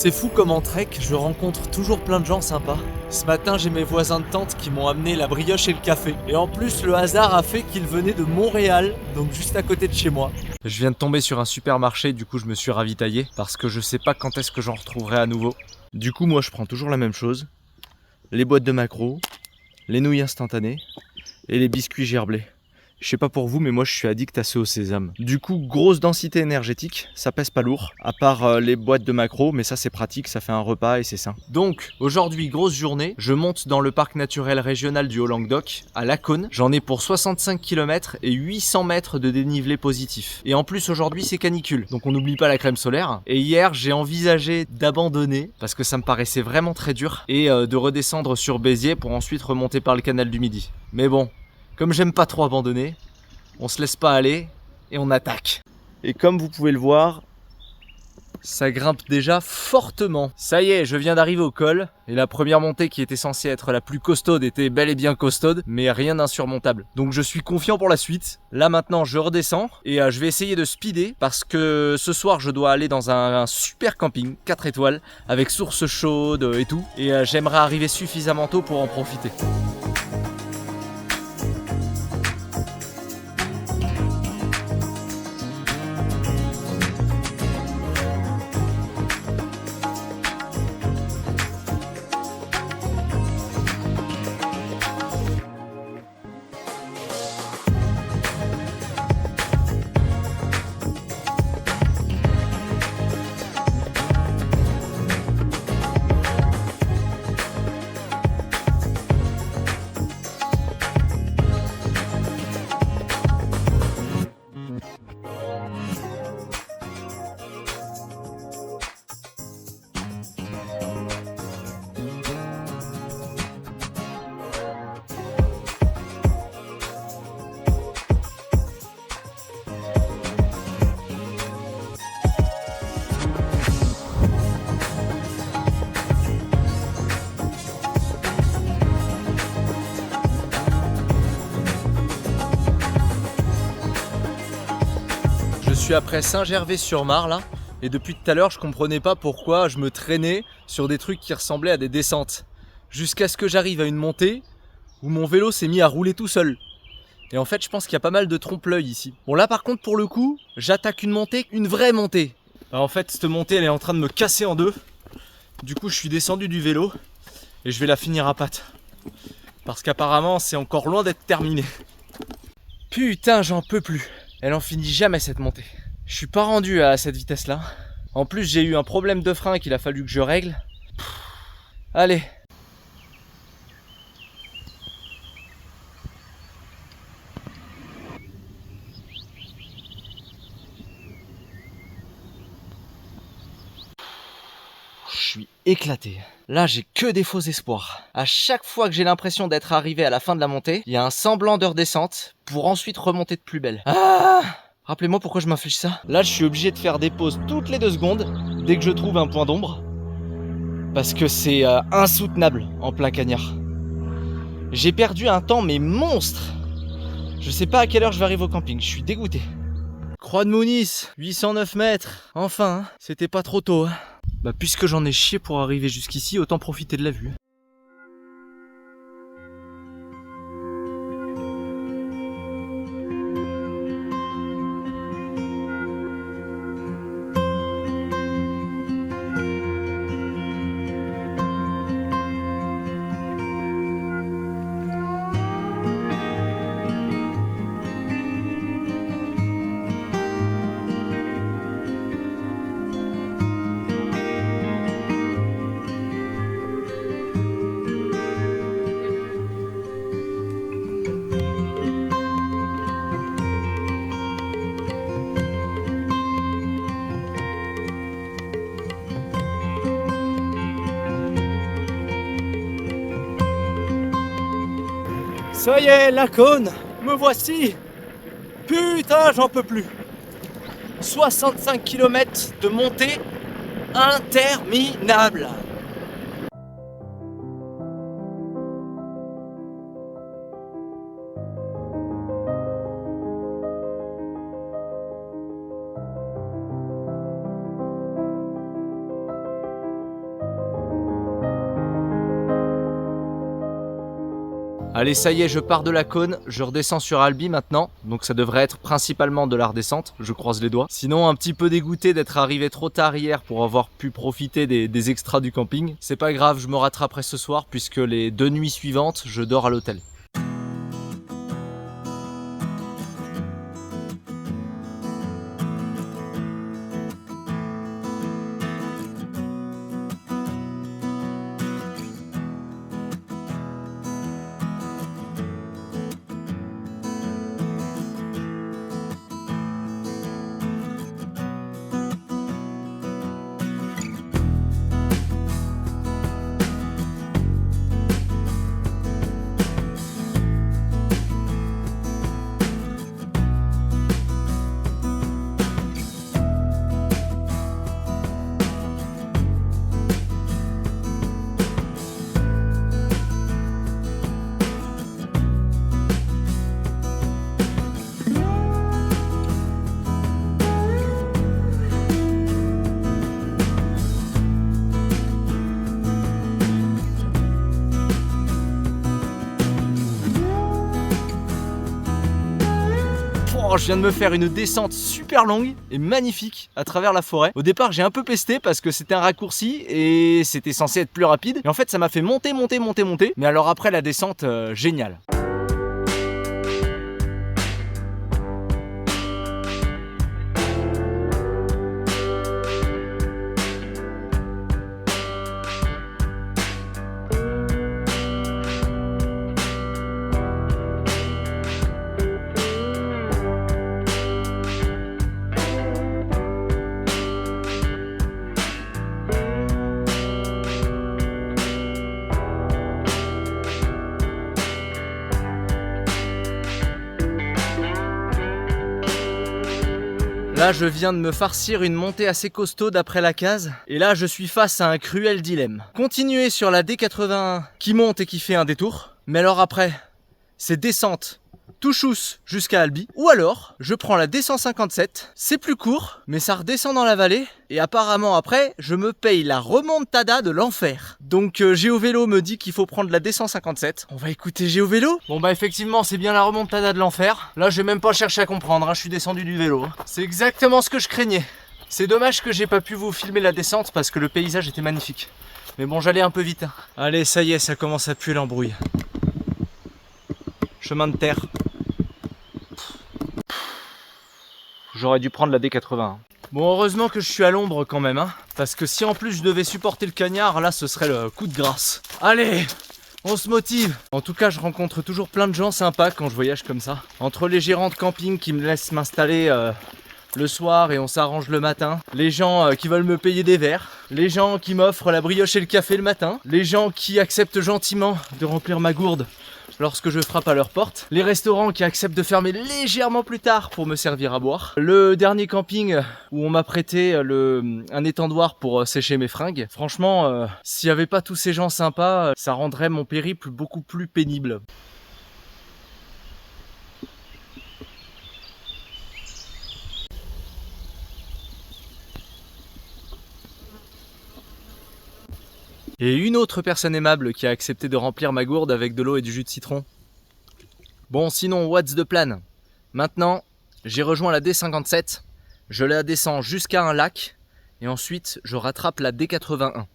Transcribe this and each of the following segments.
C'est fou comme en trek, je rencontre toujours plein de gens sympas. Ce matin, j'ai mes voisins de tente qui m'ont amené la brioche et le café. Et en plus, le hasard a fait qu'ils venaient de Montréal, donc juste à côté de chez moi. Je viens de tomber sur un supermarché, du coup je me suis ravitaillé, parce que je sais pas quand est-ce que j'en retrouverai à nouveau. Du coup, moi je prends toujours la même chose. Les boîtes de maquereau, les nouilles instantanées et les biscuits gerblés. Je sais pas pour vous, mais moi je suis addict à ceux au sésame. Du coup, grosse densité énergétique, ça pèse pas lourd, à part les boîtes de maquereau, mais ça c'est pratique, ça fait un repas et c'est sain. Donc, aujourd'hui, grosse journée, je monte dans le parc naturel régional du Haut-Languedoc, à Lacaune. J'en ai pour 65 km et 800 mètres de dénivelé positif. Et en plus, aujourd'hui, c'est canicule, donc on n'oublie pas la crème solaire. Et hier, j'ai envisagé d'abandonner, parce que ça me paraissait vraiment très dur, et de redescendre sur Béziers pour ensuite remonter par le canal du Midi. Mais bon, comme j'aime pas trop abandonner, on se laisse pas aller et on attaque. Et comme vous pouvez le voir, ça grimpe déjà fortement. Ça y est, je viens d'arriver au col et la première montée qui était censée être la plus costaude était bel et bien costaude, mais rien d'insurmontable. Donc je suis confiant pour la suite. Là maintenant, je redescends et je vais essayer de speeder parce que ce soir, je dois aller dans un super camping 4 étoiles avec source chaude et tout. Et j'aimerais arriver suffisamment tôt pour en profiter. Je suis après Saint-Gervais-sur-Marne là, et depuis tout à l'heure je comprenais pas pourquoi je me traînais sur des trucs qui ressemblaient à des descentes. Jusqu'à ce que j'arrive à une montée où mon vélo s'est mis à rouler tout seul. Et en fait je pense qu'il y a pas mal de trompe-l'œil ici. Bon là par contre pour le coup, j'attaque une montée, une vraie montée. Alors, en fait cette montée elle est en train de me casser en deux. Du coup je suis descendu du vélo et je vais la finir à pattes. Parce qu'apparemment c'est encore loin d'être terminé. Putain j'en peux plus. Elle en finit jamais cette montée. Je suis pas rendu à cette vitesse là. En plus j'ai eu un problème de frein qu'il a fallu que je règle. Allez. Je suis éclaté. Là j'ai que des faux espoirs. À chaque fois que j'ai l'impression d'être arrivé à la fin de la montée, il y a un semblant de redescente pour ensuite remonter de plus belle. Ah! Rappelez-moi pourquoi je m'inflige ça. Là, je suis obligé de faire des pauses toutes les 2 secondes dès que je trouve un point d'ombre. Parce que c'est insoutenable en plein cagnard. J'ai perdu un temps mais monstre. Je sais pas à quelle heure je vais arriver au camping, je suis dégoûté. Croix de Mounis, 809 mètres. Enfin, hein, c'était pas trop tôt. Hein. Bah puisque j'en ai chié pour arriver jusqu'ici, autant profiter de la vue. Ça y est, Lacaune, me voici. Putain, j'en peux plus. 65 km de montée interminable. Allez, ça y est, je pars de la cône, je redescends sur Albi maintenant, donc ça devrait être principalement de la redescente, je croise les doigts. Sinon, un petit peu dégoûté d'être arrivé trop tard hier pour avoir pu profiter des extras du camping. C'est pas grave, je me rattraperai ce soir puisque les 2 nuits suivantes, je dors à l'hôtel. Je viens de me faire une descente super longue et magnifique à travers la forêt. Au départ, j'ai un peu pesté parce que c'était un raccourci et c'était censé être plus rapide. Et en fait, ça m'a fait monter. Mais alors après la descente, génial. Là, je viens de me farcir une montée assez costaud après la case. Et là, je suis face à un cruel dilemme. Continuer sur la D81 qui monte et qui fait un détour. Mais alors après, c'est descente tout chousse jusqu'à Albi. Ou alors, je prends la D157. C'est plus court, mais ça redescend dans la vallée. Et apparemment après, je me paye la remontada de l'enfer. Donc GeoVélo me dit qu'il faut prendre la D157. On va écouter GeoVélo. Bon bah effectivement, c'est bien la remontada de l'enfer. Là, je vais même pas chercher à comprendre, hein. Je suis descendu du vélo. C'est exactement ce que je craignais. C'est dommage que j'ai pas pu vous filmer la descente parce que le paysage était magnifique. Mais bon, j'allais un peu vite. Allez, ça y est, ça commence à puer l'embrouille. Chemin de terre. J'aurais dû prendre la D81. Bon, heureusement que je suis à l'ombre quand même, hein, parce que si en plus je devais supporter le cagnard, là ce serait le coup de grâce. Allez, on se motive. En tout cas, je rencontre toujours plein de gens sympas quand je voyage comme ça. Entre les gérants de camping qui me laissent m'installer le soir et on s'arrange le matin, les gens qui veulent me payer des verres, les gens qui m'offrent la brioche et le café le matin, les gens qui acceptent gentiment de remplir ma gourde lorsque je frappe à leur porte, les restaurants qui acceptent de fermer légèrement plus tard pour me servir à boire, le dernier camping où on m'a prêté un étendoir pour sécher mes fringues. Franchement, s'il n'y avait pas tous ces gens sympas, ça rendrait mon périple beaucoup plus pénible. Et une autre personne aimable qui a accepté de remplir ma gourde avec de l'eau et du jus de citron. Bon, sinon, what's the plan? Maintenant, j'ai rejoint la D57, je la descends jusqu'à un lac, et ensuite, je rattrape la D81.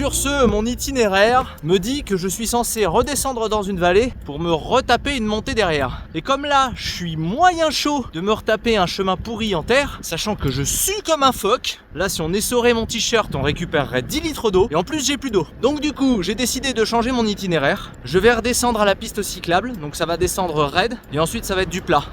Sur ce, mon itinéraire me dit que je suis censé redescendre dans une vallée pour me retaper une montée derrière. Et comme là, je suis moyen chaud de me retaper un chemin pourri en terre, sachant que je sue comme un phoque. Là, si on essorait mon t-shirt, on récupérerait 10 litres d'eau. Et en plus, j'ai plus d'eau. Donc du coup, j'ai décidé de changer mon itinéraire. Je vais redescendre à la piste cyclable. Donc ça va descendre raide. Et ensuite, ça va être du plat.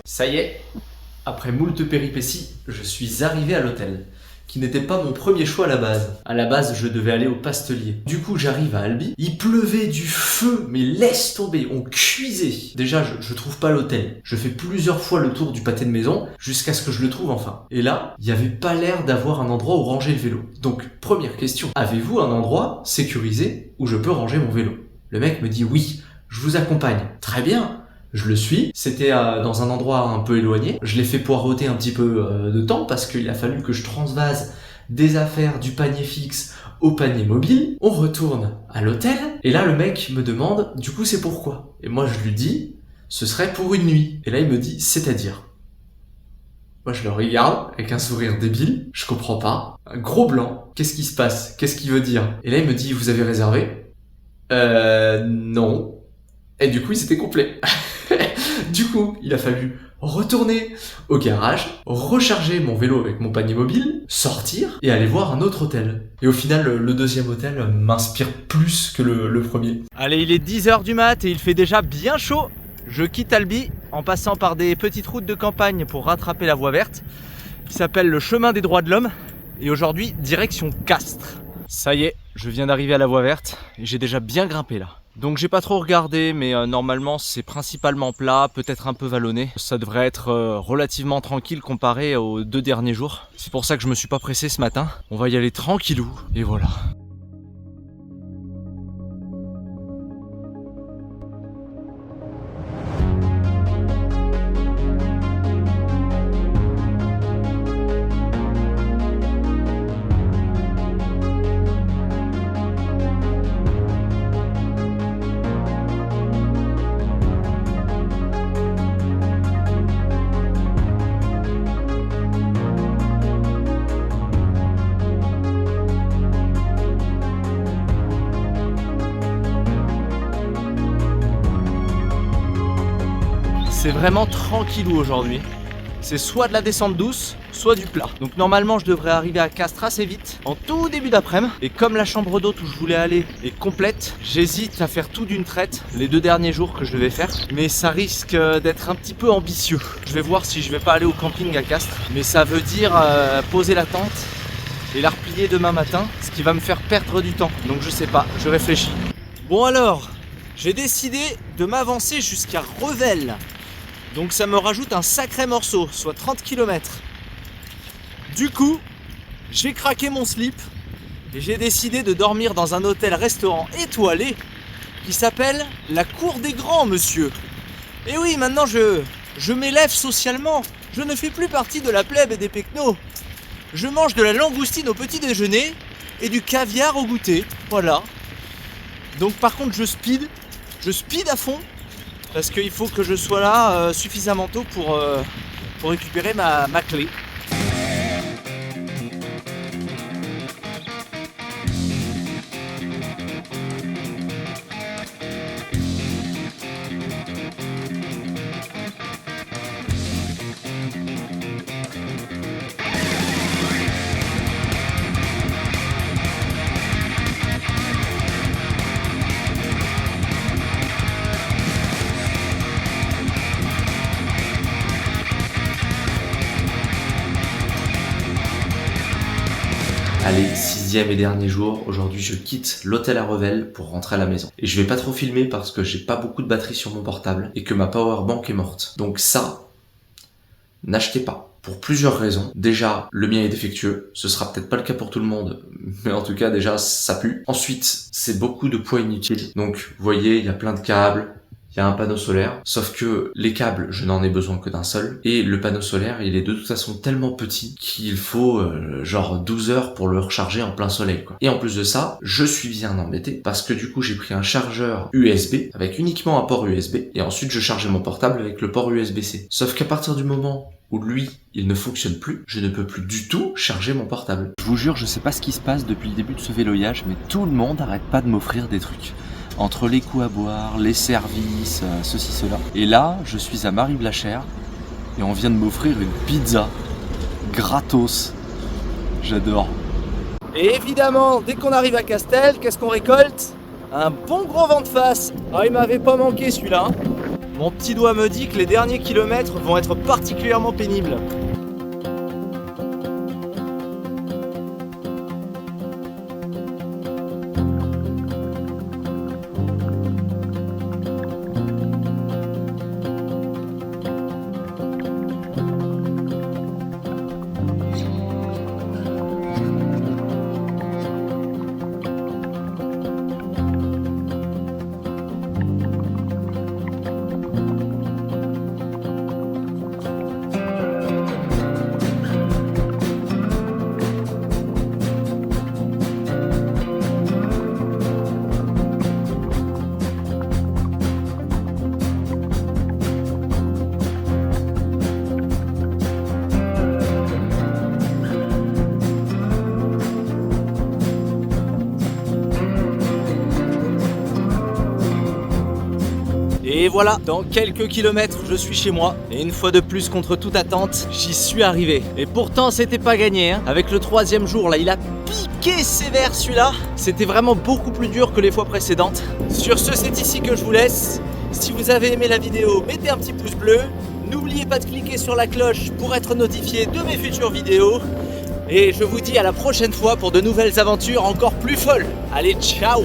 Ça y est, après moult péripéties, je suis arrivé à l'hôtel, qui n'était pas mon premier choix à la base. À la base, je devais aller au Pastelier. Du coup, j'arrive à Albi, il pleuvait du feu, mais laisse tomber, on cuisait. Déjà, je trouve pas l'hôtel. Je fais plusieurs fois le tour du pâté de maison, jusqu'à ce que je le trouve enfin. Et là, il y avait pas l'air d'avoir un endroit où ranger le vélo. Donc, première question, avez-vous un endroit sécurisé où je peux ranger mon vélo? Le mec me dit oui, je vous accompagne. Très bien. Je le suis, c'était dans un endroit un peu éloigné. Je l'ai fait poireauter un petit peu de temps parce qu'il a fallu que je transvase des affaires du panier fixe au panier mobile. On retourne à l'hôtel et là le mec me demande du coup c'est pourquoi. Et moi je lui dis ce serait pour une nuit. Et là il me dit c'est-à-dire. Moi je le regarde avec un sourire débile, je comprends pas. Un gros blanc, qu'est-ce qui se passe? Qu'est-ce qu'il veut dire? Et là il me dit vous avez réservé? Non. Et du coup, c'était complet. Du coup, il a fallu retourner au garage, recharger mon vélo avec mon panier mobile, sortir et aller voir un autre hôtel. Et au final, le deuxième hôtel m'inspire plus que le premier. Allez, il est 10h du mat et il fait déjà bien chaud. Je quitte Albi en passant par des petites routes de campagne pour rattraper la voie verte qui s'appelle le chemin des droits de l'homme. Et aujourd'hui, direction Castres. Ça y est, je viens d'arriver à la voie verte et j'ai déjà bien grimpé là. Donc j'ai pas trop regardé, mais normalement c'est principalement plat, peut-être un peu vallonné. Ça devrait être relativement tranquille comparé aux 2 derniers jours. C'est pour ça que je me suis pas pressé ce matin. On va y aller tranquillou, et voilà. C'est vraiment tranquillou aujourd'hui. C'est soit de la descente douce, soit du plat. Donc normalement je devrais arriver à Castres assez vite, en tout début d'après-midi. Et comme la chambre d'hôte où je voulais aller est complète, j'hésite à faire tout d'une traite les 2 derniers jours que je devais faire. Mais ça risque d'être un petit peu ambitieux. Je vais voir si je vais pas aller au camping à Castres. Mais ça veut dire poser la tente et la replier demain matin, ce qui va me faire perdre du temps. Donc je sais pas, je réfléchis. Bon alors, j'ai décidé de m'avancer jusqu'à Revel. Donc ça me rajoute un sacré morceau, soit 30 km. Du coup, j'ai craqué mon slip et j'ai décidé de dormir dans un hôtel-restaurant étoilé qui s'appelle la Cour des Grands, monsieur. Et oui, maintenant je m'élève socialement. Je ne fais plus partie de la plèbe et des pecnos. Je mange de la langoustine au petit déjeuner et du caviar au goûter. Voilà. Donc par contre, je speed à fond. Parce qu'il faut que je sois là suffisamment tôt pour récupérer ma clé. Allez, 6e et dernier jour, aujourd'hui je quitte l'hôtel à Revel pour rentrer à la maison. Et je vais pas trop filmer parce que j'ai pas beaucoup de batterie sur mon portable et que ma powerbank est morte. Donc ça, n'achetez pas. Pour plusieurs raisons. Déjà, le mien est défectueux. Ce sera peut-être pas le cas pour tout le monde, mais en tout cas déjà ça pue. Ensuite, c'est beaucoup de poids inutiles. Donc vous voyez, il y a plein de câbles, il y a un panneau solaire, sauf que les câbles, je n'en ai besoin que d'un seul, et le panneau solaire, il est de toute façon tellement petit qu'il faut genre 12 heures pour le recharger en plein soleil, quoi. Et en plus de ça, je suis bien embêté, parce que du coup, j'ai pris un chargeur USB, avec uniquement un port USB, et ensuite je chargeais mon portable avec le port USB-C. Sauf qu'à partir du moment où lui, il ne fonctionne plus, je ne peux plus du tout charger mon portable. Je vous jure, je sais pas ce qui se passe depuis le début de ce véloyage, mais tout le monde arrête pas de m'offrir des trucs. Entre les coups à boire, les services, ceci, cela. Et là, je suis à Marie-Blachère et on vient de m'offrir une pizza gratos. J'adore. Et évidemment, dès qu'on arrive à Castel, qu'est-ce qu'on récolte? Un bon gros vent de face. Ah, il m'avait pas manqué celui-là. Mon petit doigt me dit que les derniers kilomètres vont être particulièrement pénibles. Et voilà, dans quelques kilomètres, je suis chez moi. Et une fois de plus, contre toute attente, j'y suis arrivé. Et pourtant, c'était pas gagné, hein. Avec le 3e jour, là, il a piqué sévère celui-là. C'était vraiment beaucoup plus dur que les fois précédentes. Sur ce, c'est ici que je vous laisse. Si vous avez aimé la vidéo, mettez un petit pouce bleu. N'oubliez pas de cliquer sur la cloche pour être notifié de mes futures vidéos. Et je vous dis à la prochaine fois pour de nouvelles aventures encore plus folles. Allez, ciao!